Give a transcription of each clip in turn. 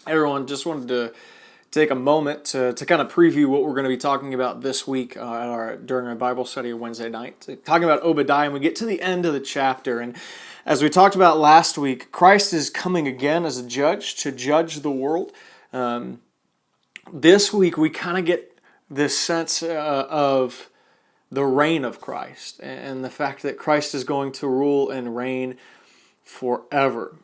Everyone, just wanted to take a moment to kind of preview what we're going to be talking about this week during our Bible study Wednesday night. Talking about Obadiah, and we get to the end of the chapter. And as we talked about last week, Christ is coming again as a judge to judge the world. This week, we kind of get this sense of the reign of Christ and the fact that Christ is going to rule and reign forever.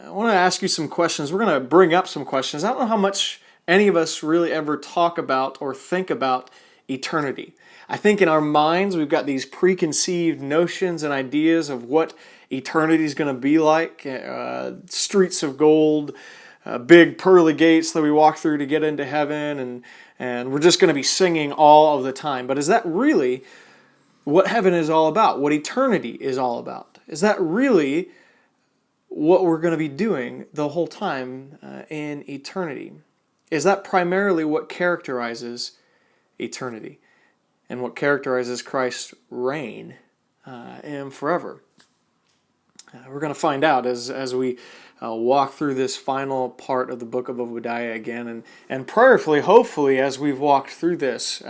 I want to ask you some questions. We're going to bring up some questions. I don't know how much any of us really ever talk about or think about eternity. I think in our minds we've got these preconceived notions and ideas of what eternity is going to be like. Streets of gold, big pearly gates that we walk through to get into heaven, and we're just going to be singing all of the time. But is that really what heaven is all about? What eternity is all about? Is that really what we're going to be doing the whole time in eternity? Is that primarily what characterizes eternity and what characterizes Christ's reign and forever? We're going to find out as we walk through this final part of the book of Obadiah again, and prayerfully, hopefully, as we've walked through this,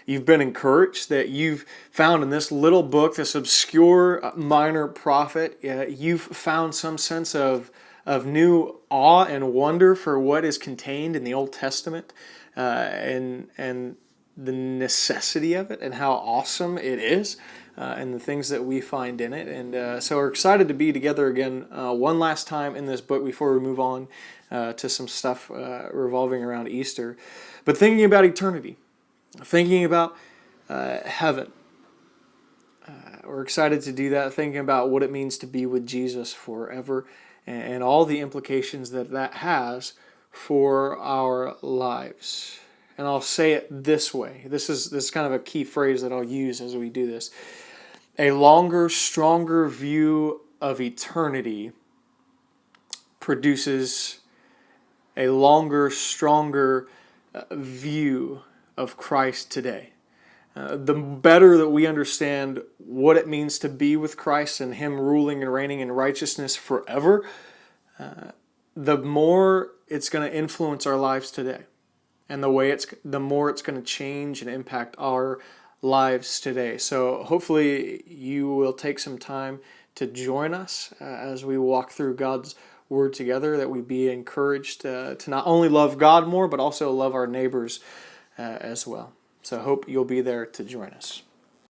you've been encouraged that you've found in this little book, this obscure minor prophet, you've found some sense of new awe and wonder for what is contained in the Old Testament, and the necessity of it and how awesome it is, and the things that we find in it. And so we're excited to be together again one last time in this book before we move on to some stuff revolving around Easter. But thinking about eternity, thinking about heaven. We're excited to do that, thinking about what it means to be with Jesus forever and all the implications that has for our lives. And I'll say it this way. This is kind of a key phrase that I'll use as we do this. A longer, stronger view of eternity produces a longer, stronger view of Christ today. The better that we understand what it means to be with Christ and Him ruling and reigning in righteousness forever, the more it's going to influence our lives today, and the more it's going to change and impact our lives today. So hopefully you will take some time to join us as we walk through God's Word together, that we be encouraged to not only love God more, but also love our neighbors as well. So I hope you'll be there to join us.